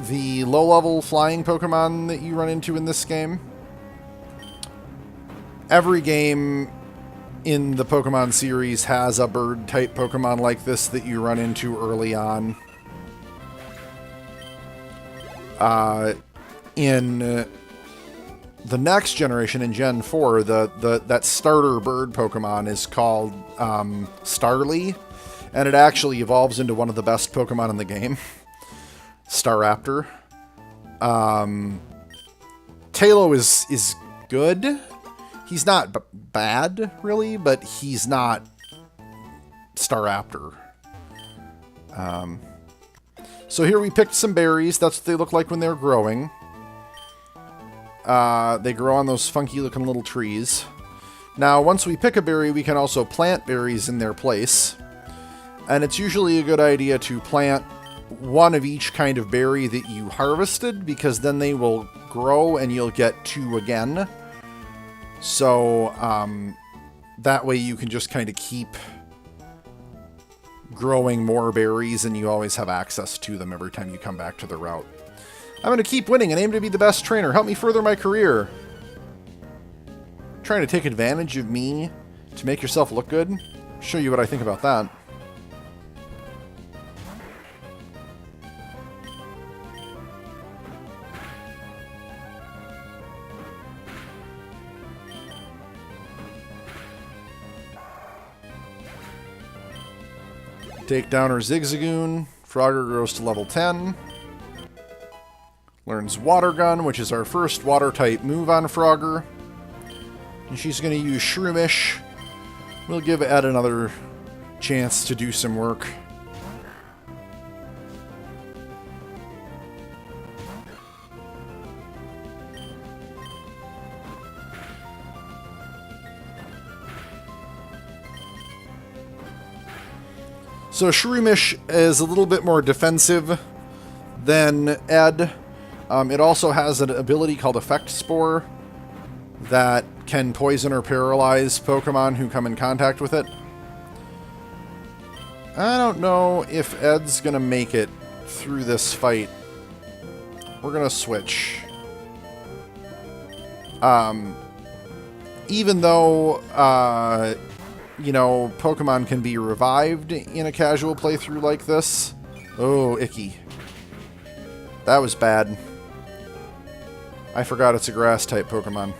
Speaker 1: the low-level flying Pokemon that you run into in this game. Every game in the Pokemon series has a bird-type Pokemon like this that you run into early on. In the next generation, in Gen 4, that starter bird Pokemon is called Starly, and it actually evolves into one of the best Pokemon in the game. Staraptor. Tailo is good. He's not bad, really, but he's not Staraptor. So here we picked some berries. That's what they look like when they're growing. They grow on those funky-looking little trees. Now, once we pick a berry, we can also plant berries in their place. And it's usually a good idea to plant one of each kind of berry that you harvested, because then they will grow and you'll get 2 again. So that way you can just kind of keep growing more berries and you always have access to them every time you come back to the route. I'm going to keep winning and aim to be the best trainer. Help me further my career. Trying to take advantage of me to make yourself look good? I'll show you what I think about that. Take down her Zigzagoon. Frogger grows to level 10. Learns Water Gun, which is our first water-type move on Frogger. And she's going to use Shroomish. We'll give Ed another chance to do some work. So Shroomish is a little bit more defensive than Ed. It also has an ability called Effect Spore that can poison or paralyze Pokemon who come in contact with it. I don't know if Ed's gonna make it through this fight. We're gonna switch. Even though, you know, Pokemon can be revived in a casual playthrough like this. Oh, icky. That was bad. I forgot it's a grass-type Pokemon.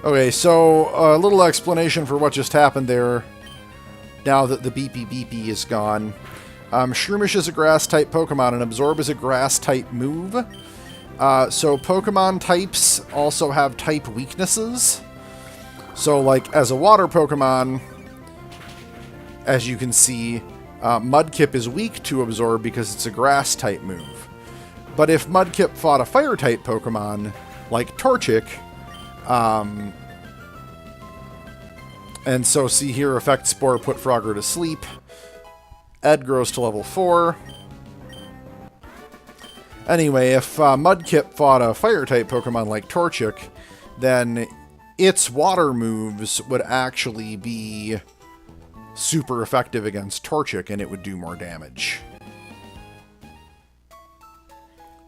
Speaker 1: Okay, so a little explanation for what just happened there, now that the beepy beepy is gone. Shroomish is a grass-type Pokemon, and Absorb is a grass-type move. So Pokemon types also have type weaknesses. So, like, as a water Pokemon, as you can see, Mudkipz is weak to Absorb because it's a grass-type move. But if Mudkipz fought a fire-type Pokemon, like Torchic, and so see here, Effect Spore put Frogger to sleep. Ed grows to level 4. Anyway, if Mudkipz fought a fire-type Pokemon like Torchic, then its water moves would actually be super effective against Torchic, and it would do more damage.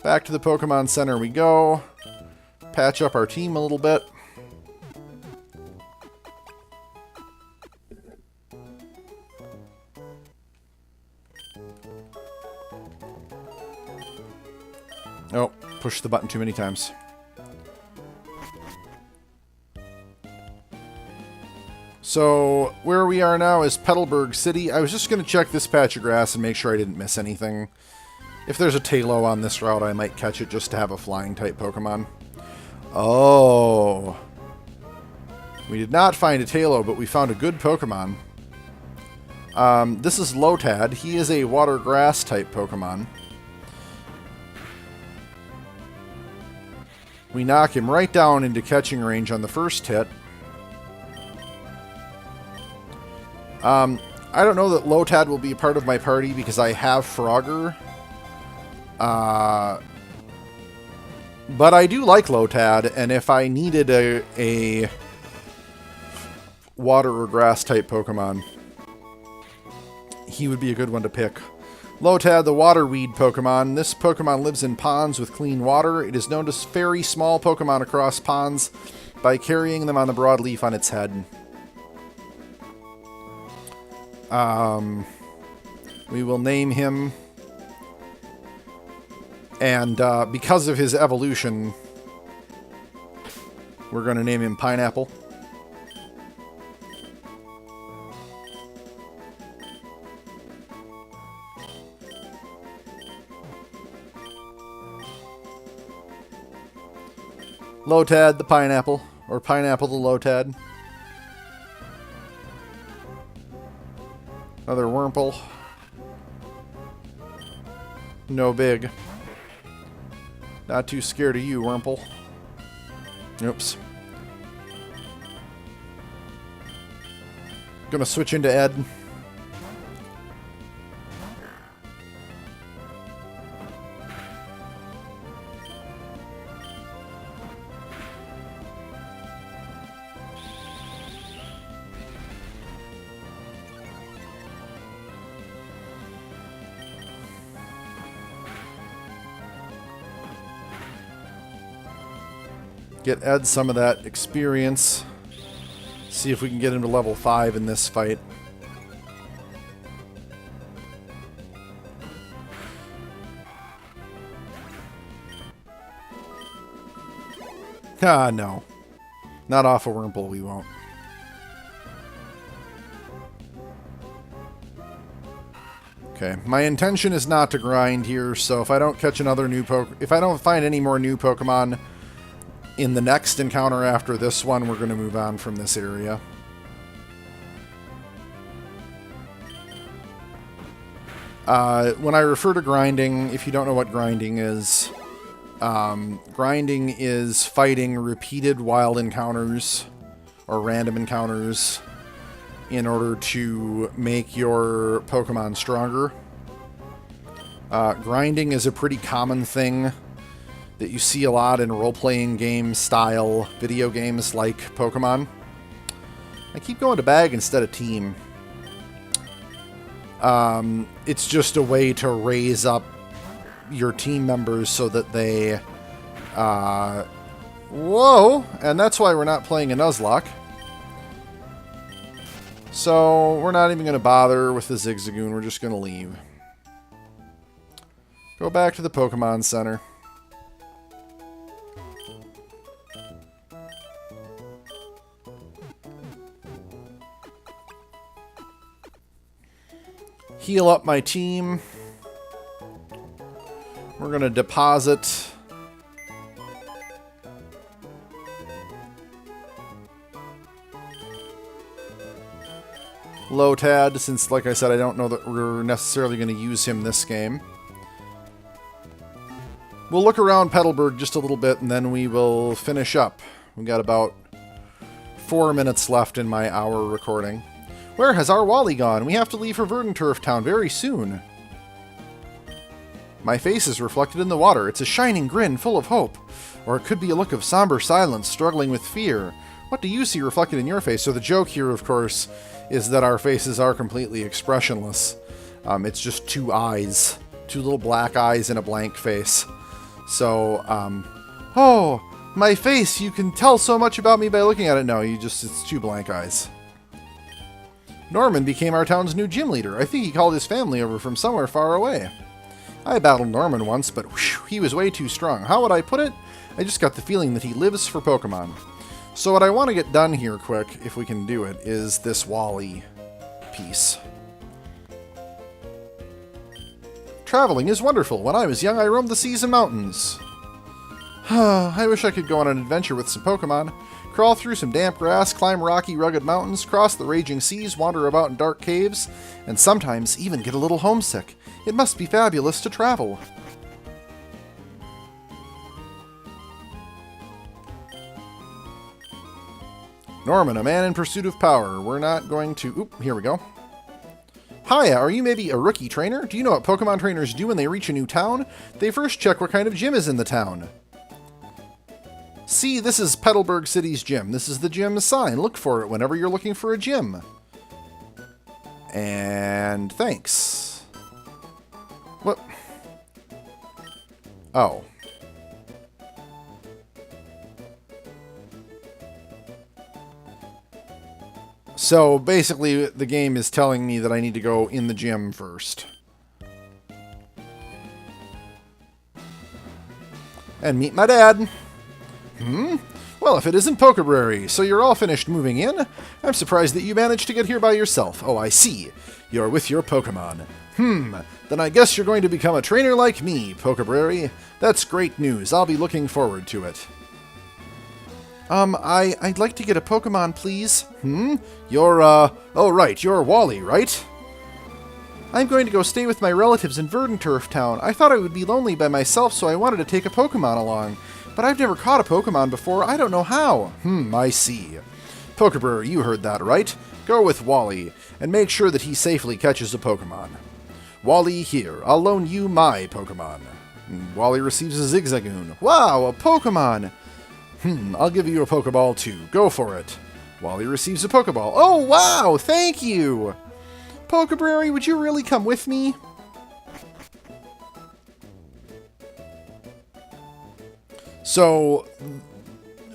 Speaker 1: Back to the Pokemon Center we go. Patch up our team a little bit. Oh, pushed the button too many times. So, where we are now is Petalburg City. I was just going to check this patch of grass and make sure I didn't miss anything. If there's a Tailo on this route, I might catch it just to have a flying-type Pokemon. Oh. We did not find a Tailo, but we found a good Pokemon. This is Lotad. He is a water-grass-type Pokemon. We knock him right down into catching range on the first hit. I don't know that Lotad will be a part of my party because I have Frogger. But I do like Lotad, and if I needed a water or grass type Pokemon, he would be a good one to pick. Lotad, the water weed Pokemon. This Pokemon lives in ponds with clean water. It is known to ferry small Pokemon across ponds by carrying them on the broadleaf on its head. We will name him, and because of his evolution, we're going to name him Pineapple. Lotad the Pineapple, or Pineapple the Lotad. Another Wurmple. No big. Not too scared of you, Wurmple. Oops. Gonna switch into Ed. Get Ed some of that experience. See if we can get him to level 5 in this fight. Ah, no. Not off a Wurmple, we won't. Okay, my intention is not to grind here, so if I don't catch another new if I don't find any more new Pokemon in the next encounter after this one, we're going to move on from this area. When I refer to grinding, if you don't know what grinding is fighting repeated wild encounters or random encounters in order to make your Pokemon stronger. Grinding is a pretty common thing that you see a lot in role-playing game style video games like Pokemon. I keep going to bag instead of team. It's just a way to raise up your team members so that they... whoa! And that's why we're not playing a Nuzlocke. So, we're not even going to bother with the Zigzagoon. We're just going to leave. Go back to the Pokemon Center. Heal up my team. We're going to deposit... Lotad, since, like I said, I don't know that we're necessarily going to use him this game. We'll look around Petalburg just a little bit, and then we will finish up. We've got about 4 minutes left in my hour recording. Where has our Wally gone? We have to leave for Verdanturf Town very soon. My face is reflected in the water. It's a shining grin full of hope. Or it could be a look of somber silence struggling with fear. What do you see reflected in your face? So the joke here, of course, is that our faces are completely expressionless. It's just two eyes. Two little black eyes and a blank face. So, oh, my face! You can tell so much about me by looking at it. No, it's two blank eyes. Norman became our town's new gym leader. I think he called his family over from somewhere far away. I battled Norman once, but whew, he was way too strong. How would I put it? I just got the feeling that he lives for Pokemon. So what I want to get done here quick, if we can do it, is this Wally piece. Traveling is wonderful. When I was young, I roamed the seas and mountains. I wish I could go on an adventure with some Pokemon. Crawl through some damp grass, climb rocky, rugged mountains, cross the raging seas, wander about in dark caves, and sometimes even get a little homesick. It must be fabulous to travel. Norman, a man in pursuit of power. We're not going to... Oop, here we go. Hiya, are you maybe a rookie trainer? Do you know what Pokemon trainers do when they reach a new town? They first check what kind of gym is in the town. See, this is Petalburg City's gym. This is the gym sign. Look for it whenever you're looking for a gym. And thanks. What? Oh. So basically, the game is telling me that I need to go in the gym first. And meet my dad. Well, if it isn't Pokébrarian, so you're all finished moving in? I'm surprised that you managed to get here by yourself. Oh, I see. You're with your Pokemon. Then I guess you're going to become a trainer like me, Pokébrarian. That's great news. I'll be looking forward to it. I'd like to get a Pokemon, please. You're, oh right, you're Wally, right? I'm going to go stay with my relatives in Verdanturf Town. I thought I would be lonely by myself, so I wanted to take a Pokemon along. But I've never caught a Pokemon before. I don't know how. I see. Pokébrarian, you heard that, right? Go with Wally, and make sure that he safely catches a Pokemon. Wally, here, I'll loan you my Pokemon. Wally receives a Zigzagoon. Wow, a Pokemon! I'll give you a Pokeball too. Go for it. Wally receives a Pokeball. Oh, wow! Thank you! Pokébrarian, would you really come with me? So,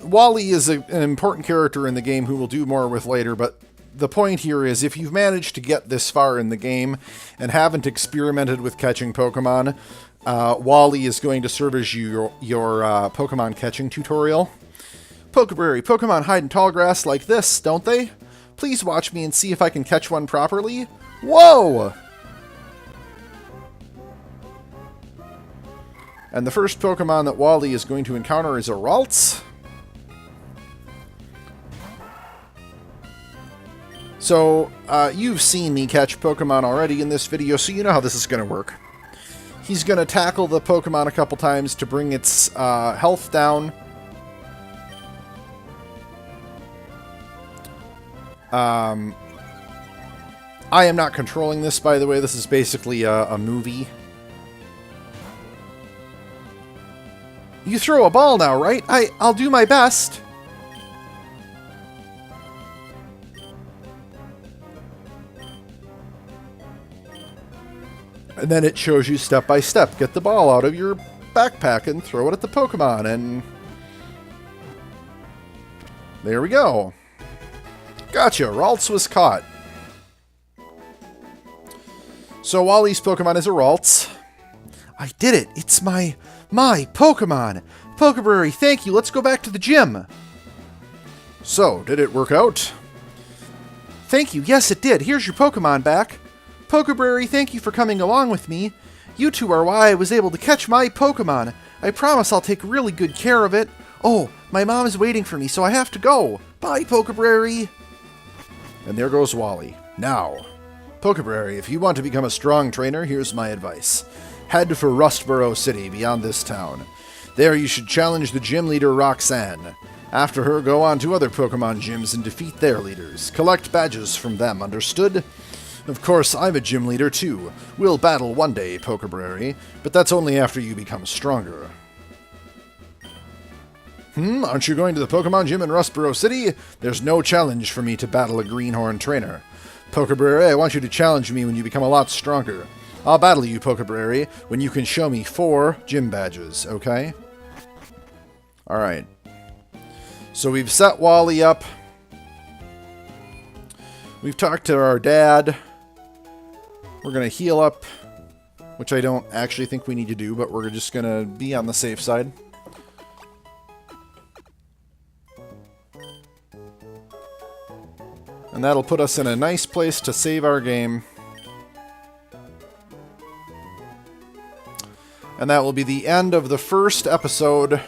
Speaker 1: Wally is an important character in the game who we'll do more with later, but the point here is if you've managed to get this far in the game and haven't experimented with catching Pokemon, Wally is going to serve as your Pokemon catching tutorial. Pokébrarian, Pokemon hide in tall grass like this, don't they? Please watch me and see if I can catch one properly. Whoa! And the first Pokemon that Wally is going to encounter is a Ralts. So, you've seen me catch Pokemon already in this video, so you know how this is going to work. He's going to tackle the Pokemon a couple times to bring its health down. I am not controlling this, by the way. This is basically a movie. You throw a ball now, right? I'll do my best. And then it shows you step by step. Get the ball out of your backpack and throw it at the Pokemon, and there we go. Gotcha, Ralts was caught. So Wally's Pokemon is a Ralts. I did it! It's my Pokemon! Pokebrary, thank you! Let's go back to the gym! So, did it work out? Thank you, yes it did. Here's your Pokemon back. Pokebrary, thank you for coming along with me. You two are why I was able to catch my Pokemon. I promise I'll take really good care of it. Oh, my mom is waiting for me, so I have to go. Bye, Pokebrary. And there goes Wally. Now, Pokebrary, if you want to become a strong trainer, here's my advice. Head for Rustboro City, beyond this town. There you should challenge the gym leader, Roxanne. After her, go on to other Pokemon gyms and defeat their leaders. Collect badges from them, understood? Of course, I'm a gym leader too. We'll battle one day, Pokebrary, but that's only after you become stronger. Aren't you going to the Pokemon gym in Rustboro City? There's no challenge for me to battle a Greenhorn trainer. Pokebrary, I want you to challenge me when you become a lot stronger. I'll battle you, Pokebrary, when you can show me 4 gym badges, okay? Alright. So we've set Wally up. We've talked to our dad. We're going to heal up, which I don't actually think we need to do, but we're just going to be on the safe side. And that'll put us in a nice place to save our game. And that will be the end of the first episode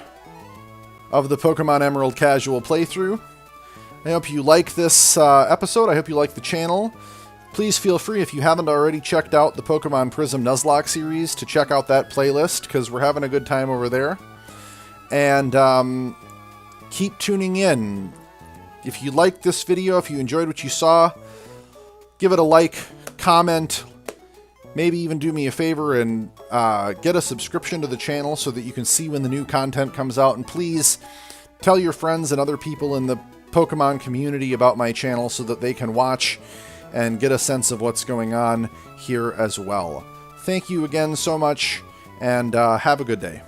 Speaker 1: of the Pokémon Emerald Casual playthrough. I hope you like this episode. I hope you like the channel. Please feel free, if you haven't already checked out the Pokemon Prism Nuzlocke series, to check out that playlist, because we're having a good time over there. And keep tuning in. If you liked this video, if you enjoyed what you saw, give it a like, comment, maybe even do me a favor and get a subscription to the channel so that you can see when the new content comes out. And please tell your friends and other people in the Pokemon community about my channel so that they can watch and get a sense of what's going on here as well. Thank you again so much, and have a good day.